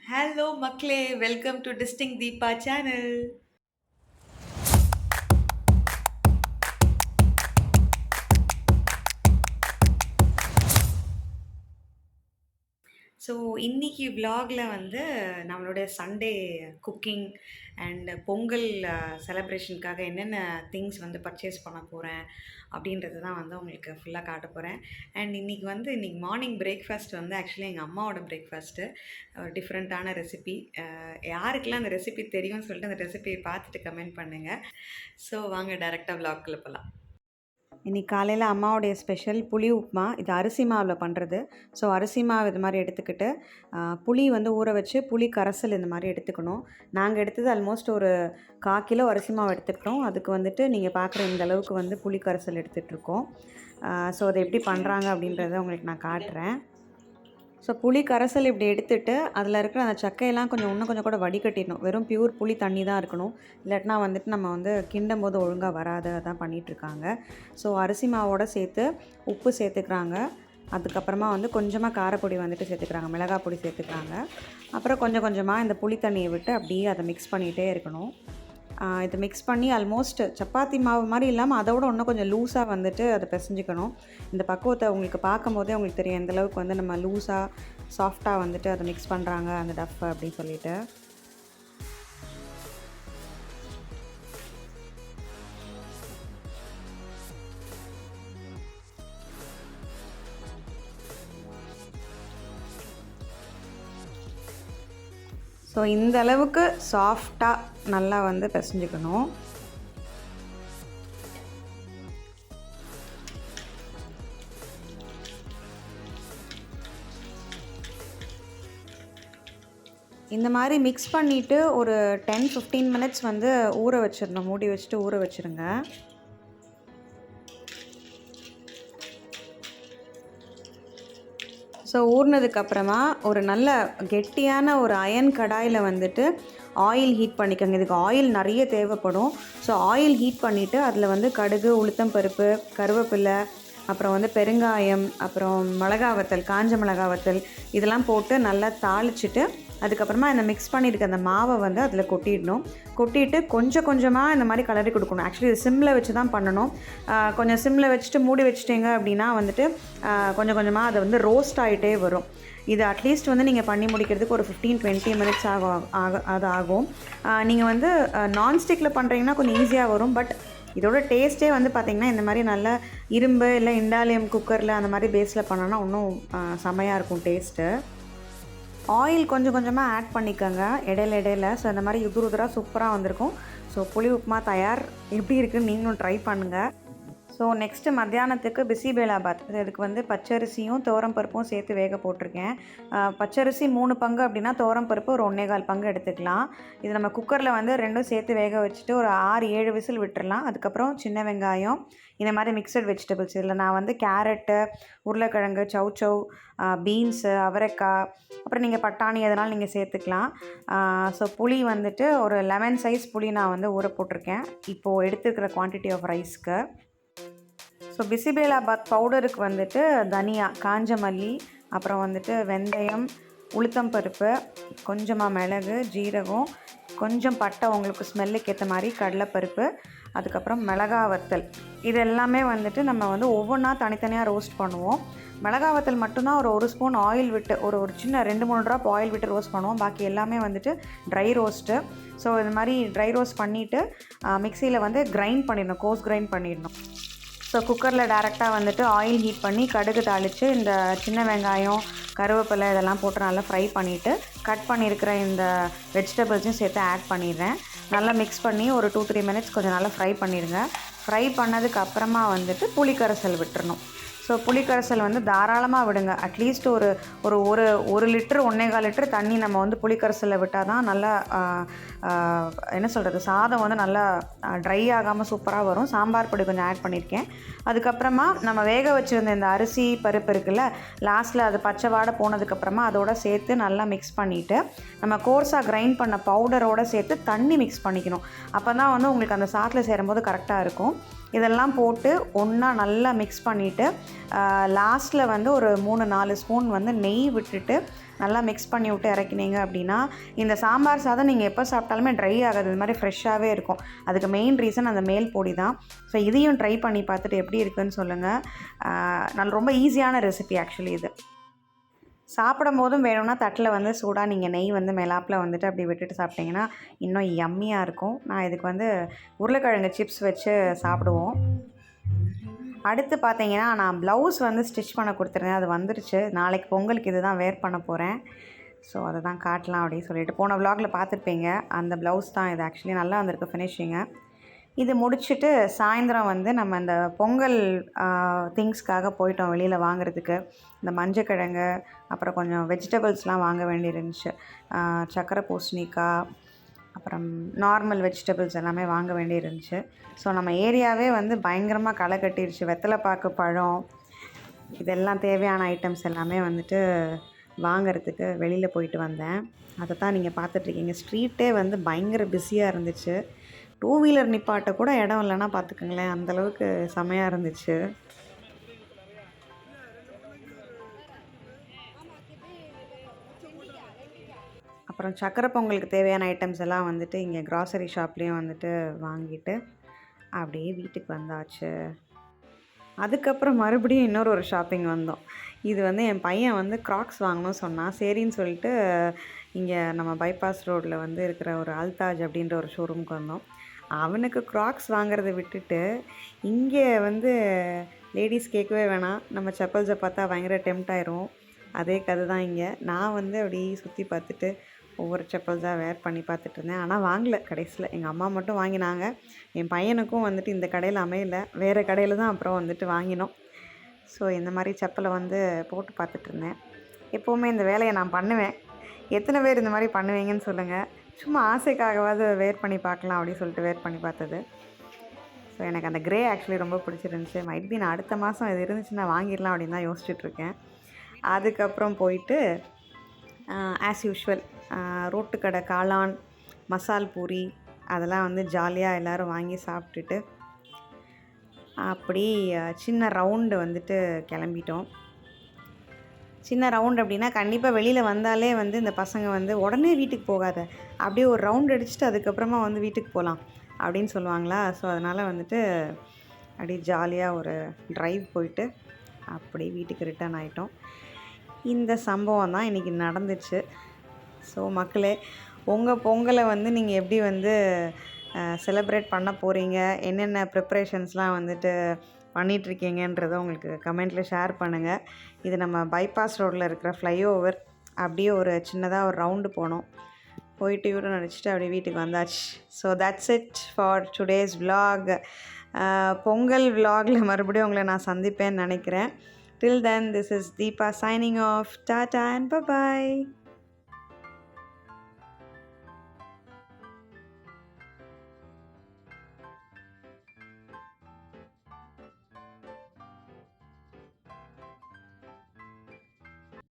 Hello, Makle. Welcome to Distinct Deepa channel. So இன்னைக்கு vlogல வந்து நம்மளுடைய சண்டே குக்கிங் அண்ட் பொங்கல் செலப்ரேஷனுக்காக என்னென்ன திங்ஸ் வந்து பர்ச்சேஸ் பண்ண போகிறேன் அப்படின்றது தான் வந்து உங்களுக்கு ஃபுல்லாக காட்ட போகிறேன். அண்ட் இன்னைக்கு மார்னிங் பிரேக்ஃபாஸ்ட் வந்து ஆக்சுவலி எங்கள் அம்மாவோட பிரேக்ஃபாஸ்ட்டு டிஃப்ரெண்ட்டான ரெசிபி. யாருக்கெல்லாம் அந்த ரெசிபி தெரியும்னு சொல்லிட்டு அந்த ரெசிபியை பார்த்துட்டு கமெண்ட் பண்ணுங்கள். ஸோ வாங்க டேரெக்டாக vlogக்குள்ள போகலாம். இன்றைக்கி காலையில் அம்மாவுடைய ஸ்பெஷல் புளி உப்புமா. இது அரிசி மாவில் பண்ணுறது. ஸோ அரிசி மாவு இது மாதிரி எடுத்துக்கிட்டு புளி வந்து ஊற வச்சு புளி கரைசல் இந்த மாதிரி எடுத்துக்கணும். நாங்கள் எடுத்தது ஆல்மோஸ்ட் ஒரு 1/4 கிலோ அரிசி மாவு எடுத்துக்கிட்டோம். அதுக்கு வந்துட்டு நீங்கள் பார்க்குற இந்த அளவுக்கு வந்து புளி கரைசல் எடுத்துகிட்ருக்கோம். ஸோ அதை எப்படி பண்ணுறாங்க அப்படின்றத உங்களுக்கு நான் காட்டுறேன். ஸோ புளி கரைசல் இப்படி எடுத்துகிட்டு அதில் இருக்கிற அந்த சக்கையெல்லாம் இன்னும் கொஞ்சம் கூட வடிகட்டிடணும். வெறும் பியூர் புளி தண்ணி தான் இருக்கணும். இல்லாட்டினா வந்துட்டு நம்ம வந்து கிண்டும் போது ஒழுங்காக வராது. அதான் பண்ணிகிட்ருக்காங்க. ஸோ அரிசி மாவோடு சேர்த்து உப்பு சேர்த்துக்கிறாங்க. அதுக்கப்புறமா வந்து கொஞ்சமாக காரப்பொடி வந்துட்டு சேர்த்துக்கிறாங்க, மிளகாய் பொடி சேர்த்துக்கிறாங்க. அப்புறம் கொஞ்சம் கொஞ்சமாக இந்த புளி தண்ணியை விட்டு அப்படியே அதை மிக்ஸ் பண்ணிகிட்டே இருக்கணும். இதை மிக்ஸ் பண்ணி ஆல்மோஸ்ட் சப்பாத்தி மாவு மாதிரி இல்லாமல் அதை விட இன்னும் கொஞ்சம் லூஸாக வந்துட்டு அதை பிசைஞ்சிக்கணும். இந்த பக்குவத்தை உங்களுக்கு பார்க்கும்போதே உங்களுக்கு தெரியும் எந்தளவுக்கு வந்து நம்ம லூஸாக சாஃப்டாக வந்துட்டு அதை மிக்ஸ் பண்ணுறாங்க அந்த டஃப் அப்படின்னு சொல்லிட்டு. ஸோ இந்த அளவுக்கு சாஃப்டாக நல்லா வந்து பிசைஞ்சிக்கணும். இந்த மாதிரி மிக்ஸ் பண்ணிவிட்டு ஒரு 10-15 மினிட்ஸ் வந்து ஊற வச்சிடணும். மூடி வச்சுட்டு ஊற வச்சுருங்க. ஸோ ஊறினதுக்கப்புறமா ஒரு நல்ல கெட்டியான ஒரு அயன் கடாயில் வந்துட்டு ஆயில் ஹீட் பண்ணிக்கோங்க. இதுக்கு ஆயில் நிறைய தேவைப்படும். ஸோ ஆயில் ஹீட் பண்ணிவிட்டு அதில் வந்து கடுகு, உளுத்தம் பருப்பு, கருவேப்பிலை, அப்புறம் வந்து பெருங்காயம், அப்புறம் மிளகா வத்தல், காஞ்ச மிளகா வத்தல் இதெல்லாம் போட்டு நல்லா தாளிச்சிட்டு அதுக்கப்புறமா இந்த மிக்ஸ் பண்ணியிருக்க அந்த மாவை வந்து அதில் கொட்டிடணும். கொட்டிட்டு கொஞ்சம் கொஞ்சமாக இந்த மாதிரி கலரி கொடுக்கணும். ஆக்சுவலி இது சிம்மில் வச்சு தான் பண்ணணும். கொஞ்சம் சிம்மில் வச்சுட்டு மூடி வச்சிட்டிங்க அப்படின்னா வந்துட்டு கொஞ்சம் கொஞ்சமாக அதை வந்து ரோஸ்ட் ஆகிட்டே வரும். இது அட்லீஸ்ட் வந்து நீங்கள் பண்ணி முடிக்கிறதுக்கு ஒரு 15-20 மினிட்ஸ் ஆகும். நீங்கள் வந்து நான்ஸ்டிக்கில் பண்ணுறீங்கன்னா கொஞ்சம் ஈஸியாக வரும். பட் இதோட டேஸ்ட்டே வந்து பார்த்திங்கன்னா இந்த மாதிரி நல்ல இரும்பு இல்லை இண்டாலியம் குக்கரில் அந்த மாதிரி பேஸில் பண்ணோன்னா இன்னும் செமையாக இருக்கும் டேஸ்ட்டு. ஆயில் கொஞ்சம் கொஞ்சமாக ஆட் பண்ணிக்கோங்க இடையில. ஸோ இந்த மாதிரி உதிராக சூப்பராக வந்திருக்கும். ஸோ புளி உப்புமா தயார். எப்படி இருக்குன்னு நீங்களும் ட்ரை பண்ணுங்கள். ஸோ நெக்ஸ்ட்டு மத்தியானத்துக்கு பிசிபேலாபாத். இதுக்கு வந்து பச்சரிசியும் பருப்பும் சேர்த்து வேக போட்டிருக்கேன். பச்சரிசி 3 பங்கு அப்படின்னா பருப்பு ஒரு 1.25 பங்கு எடுத்துக்கலாம். இது நம்ம குக்கரில் வந்து ரெண்டும் சேர்த்து வேக வச்சுட்டு ஒரு 6-7 விசில் விட்டுடலாம். அதுக்கப்புறம் சின்ன வெங்காயம், இந்த மாதிரி மிக்சட் வெஜிடபிள்ஸ் இதில் நான் வந்து கேரட்டு, உருளைக்கிழங்கு, சௌச்சௌ, பீன்ஸு, அவரைக்காய், அப்புறம் நீங்கள் பட்டாணி எதனாலும் நீங்கள் சேர்த்துக்கலாம். ஸோ புளி வந்துட்டு ஒரு லெமன் சைஸ் புளி நான் வந்து ஊற போட்டிருக்கேன் இப்போது எடுத்துருக்கிற குவான்டிட்டி ஆஃப் ரைஸ்க்கு. ஸோ பிசிபேலாபாத் பவுடருக்கு வந்துட்டு தனியா, காஞ்ச மல்லி, அப்புறம் வந்துட்டு வெந்தயம், உளுத்தம் பருப்பு, கொஞ்சமாக மிளகு, ஜீரகம், கொஞ்சம் பட்டை உங்களுக்கு ஸ்மெல்லுக்கு ஏற்ற மாதிரி, கடலைப்பருப்பு, அதுக்கப்புறம் மிளகா வத்தல். இது எல்லாமே வந்துட்டு நம்ம வந்து ஒவ்வொன்றா தனித்தனியாக ரோஸ்ட் பண்ணுவோம். மிளகா வத்தல் மட்டும்தான் ஒரு ஸ்பூன் ஆயில் விட்டு ஒரு சின்ன 2-3 ட்ராப் ஆயில் விட்டு ரோஸ்ட் பண்ணுவோம். பாக்கி எல்லாமே வந்துட்டு ட்ரை ரோஸ்ட்டு. ஸோ இது மாதிரி ட்ரை ரோஸ்ட் பண்ணிவிட்டு மிக்சியில் வந்து கிரைண்ட் பண்ணிடணும், கோர்ஸ் கிரைண்ட் பண்ணிடணும். ஸோ குக்கரில் டேரெக்டாக வந்துட்டு ஆயில் ஹீட் பண்ணி கடுகு தாளித்து இந்த சின்ன வெங்காயம், கருவேப்பிலை இதெல்லாம் போட்டு நல்லா ஃப்ரை பண்ணிவிட்டு கட் பண்ணியிருக்கிற இந்த வெஜிடபிள்ஸையும் சேர்த்து ஆட் பண்ணிடுறேன். நல்லா மிக்ஸ் பண்ணி ஒரு 2-3 மினிட்ஸ் கொஞ்சம் நல்லா ஃப்ரை பண்ணிடுங்க. ஃப்ரை பண்ணதுக்கு அப்புறமா வந்துட்டு புளிக்கரைசல் விட்டுறணும். ஸோ புளிக்கரைசல் வந்து தாராளமாக விடுங்க. அட்லீஸ்ட் ஒரு லிட்டர் 1.25 லிட்டர் தண்ணி நம்ம வந்து புளிக்கரைசலில் விட்டால் தான் நல்லா என்ன சொல்கிறது, சாதம் வந்து நல்லா ட்ரை ஆகாமல் சூப்பராக வரும். சாம்பார் பொடி கொஞ்சம் ஆட் பண்ணியிருக்கேன். அதுக்கப்புறமா நம்ம வேக வச்சுருந்த இந்த அரிசி பருப்பு இருக்குல்ல, லாஸ்ட்டில் அது பச்சை வாடை போனதுக்கப்புறமா அதோட சேர்த்து நல்லா மிக்ஸ் பண்ணிவிட்டு நம்ம கோர்ஸாக கிரைண்ட் பண்ண பவுடரோடு சேர்த்து தண்ணி மிக்ஸ் பண்ணிக்கணும். அப்போ தான் வந்து உங்களுக்கு அந்த சாத்தில் சேரும்போது கரெக்டாக இருக்கும். இதெல்லாம் போட்டு ஒன்றா நல்லா மிக்ஸ் பண்ணிவிட்டு லாஸ்ட்டில் வந்து ஒரு 3-4 ஸ்பூன் வந்து நெய் விட்டுட்டு நல்லா மிக்ஸ் பண்ணி விட்டு இறக்கினீங்க அப்படின்னா இந்த சாம்பார் சாதம் நீங்கள் எப்போ சாப்பிட்டாலுமே ட்ரை ஆகாது, இது மாதிரி ஃப்ரெஷ்ஷாகவே இருக்கும். அதுக்கு மெயின் ரீசன் அந்த மேல் பொடி தான். ஸோ இதையும் ட்ரை பண்ணி பார்த்துட்டு எப்படி இருக்குதுன்னு சொல்லுங்கள். நல்ல ரொம்ப ஈஸியான ரெசிபி ஆக்சுவலி இது. சாப்பிடும் போதும் வேணும்னா தட்டில் வந்து சூடாக நீங்கள் நெய் வந்து மேலாப்பில் வந்துட்டு அப்படி விட்டுட்டு சாப்பிட்டிங்கன்னா இன்னும் யம்மியாக இருக்கும். நான் இதுக்கு வந்து உருளைக்கிழங்கு சிப்ஸ் வச்சு சாப்பிடுவோம். அடுத்து பார்த்தீங்கன்னா நான் ப்ளவுஸ் வந்து ஸ்டிச் பண்ண கொடுத்துருந்தேன், அது வந்துருச்சு. நாளைக்கு பொங்கலுக்கு இது தான் வேர் பண்ண போகிறேன். ஸோ அதை தான் காட்டலாம் அப்படின்னு சொல்லிட்டு போன விலாகில் பார்த்துருப்பீங்க. அந்த ப்ளவுஸ் தான் இது. ஆக்சுவலி நல்லா வந்திருக்கு ஃபினிஷிங்கு. இது முடிச்சுட்டு சாயந்தரம் வந்து நம்ம இந்த பொங்கல் திங்ஸ்க்காக போயிட்டோம் வெளியில் வாங்குறதுக்கு. இந்த மஞ்சக்கிழங்கு, அப்புறம் கொஞ்சம் வெஜிடபிள்ஸ்லாம் வாங்க வேண்டியிருந்துச்சு. சக்கரை பூசணிக்காய், அப்புறம் நார்மல் வெஜிடபிள்ஸ் எல்லாமே வாங்க வேண்டியிருந்துச்சு. ஸோ நம்ம ஏரியாவே வந்து பயங்கரமாக களை கட்டிருச்சு. வெத்தலைப்பாக்கு பழம், இதெல்லாம் தேவையான ஐட்டம்ஸ் எல்லாமே வந்துட்டு வாங்கிறதுக்கு வெளியில் போயிட்டு வந்தேன். அதை தான் நீங்கள் பார்த்துட்ருக்கீங்க. ஸ்ட்ரீட்டே வந்து பயங்கர பிஸியாக இருந்துச்சு. 2 வீலர் நிப்பாட்ட கூட இடம் இல்லைன்னா பார்த்துக்கோங்களேன், அந்தளவுக்கு செமையாக இருந்துச்சு. அப்புறம் சக்கரை பொங்கலுக்கு தேவையான ஐட்டம்ஸ் எல்லாம் வந்துட்டு இங்கே க்ராசரி ஷாப்லேயும் வந்துட்டு வாங்கிட்டு அப்படியே வீட்டுக்கு வந்தாச்சு. அதுக்கப்புறம் மறுபடியும் இன்னொரு ஷாப்பிங் வந்தோம். இது வந்து என் பையன் வந்து க்ராக்ஸ் வாங்கணும்னு சொன்னான். சரின்னு சொல்லிட்டு இங்கே நம்ம பைபாஸ் ரோட்டில் வந்து இருக்கிற ஒரு அல்தாஜ் அப்படின்ற ஒரு ஷோரூமுக்கு வந்தோம். அவனுக்கு க்ராக்ஸ் வாங்குறத விட்டுட்டு இங்கே வந்து லேடீஸ் கேட்கவே வேணாம், நம்ம செப்பல்ஸை பார்த்தா பயங்கர டெம்ட் ஆயிரும். அதே கதை தான் இங்கே. நான் வந்து அப்படி சுற்றி பார்த்துட்டு ஒவ்வொரு செப்பல்ஸாக வேர் பண்ணி பார்த்துட்டு இருந்தேன். ஆனால் வாங்கலை கடைசியில். எங்கள் அம்மா மட்டும் வாங்கினாங்க. என் பையனுக்கும் வந்துட்டு இந்த கடையில் அமையலை, வேறு கடையில் தான் அப்புறம் வந்துட்டு வாங்கினோம். ஸோ இந்த மாதிரி செப்பலை வந்து போட்டு பார்த்துட்ருந்தேன். எப்போவுமே இந்த வேலையை நான் பண்ணுவேன். எத்தனை பேர் இந்த மாதிரி பண்ணுவீங்கன்னு சொல்லுங்கள். சும்மா ஆசைக்காகவாவது வேர் பண்ணி பார்க்கலாம் அப்படின்னு சொல்லிட்டு வேர் பண்ணி பார்த்தது. ஸோ எனக்கு அந்த க்ரே ஆக்சுவலி ரொம்ப பிடிச்சிருந்துச்சி. மைட் பி நான் அடுத்த மாதம் இது இருந்துச்சுன்னா வாங்கிடலாம் அப்படின்னு தான் யோசிச்சுட்ருக்கேன். அதுக்கப்புறம் போயிட்டு ஆஸ் யூஷுவல் ரோட்டு கடை காளான், மசால் பூரி அதெல்லாம் வந்து ஜாலியாக எல்லோரும் வாங்கி சாப்பிட்டுட்டு அப்படி சின்ன ரவுண்டு வந்துட்டு கிளம்பிட்டோம். சின்ன ரவுண்ட் அப்படின்னா கண்டிப்பாக வெளியில் வந்தாலே வந்து இந்த பசங்க வந்து உடனே வீட்டுக்கு போகாத, அப்படியே ஒரு ரவுண்ட் அடிச்சுட்டு அதுக்கப்புறமா வந்து வீட்டுக்கு போகலாம் அப்படின்னு சொல்லுவாங்களா. ஸோ அதனால் வந்துட்டு அப்படியே ஜாலியாக ஒரு ட்ரைவ் போயிட்டு அப்படி வீட்டுக்கு ரிட்டர்ன் ஆகிட்டோம். இந்த சம்பவம் தான் இன்றைக்கி நடந்துச்சு. ஸோ மக்களே, உங்கள் பொங்கலை வந்து நீங்கள் எப்படி வந்து செலிப்ரேட் பண்ண போகிறீங்க, என்னென்ன ப்ரிப்ரேஷன்ஸ்லாம் வந்துட்டு பண்ணிகிட்ருக்கீங்கன்றதை உங்களுக்கு கமெண்ட்டில் ஷேர் பண்ணுங்கள். இது நம்ம பைபாஸ் ரோட்டில் இருக்கிற ஃப்ளைஓவர். அப்படியே ஒரு சின்னதாக ஒரு ரவுண்டு போனோம். போயிட்டு யூட்டன் அடிச்சுட்டு அப்படியே வீட்டுக்கு வந்தாச்சு. So that's it for today's vlog. Pongal விலாகில் மறுபடியும் உங்களை நான் சந்திப்பேன்னு நினைக்கிறேன். Till then, this is Deepa signing off. Tata and bye-bye.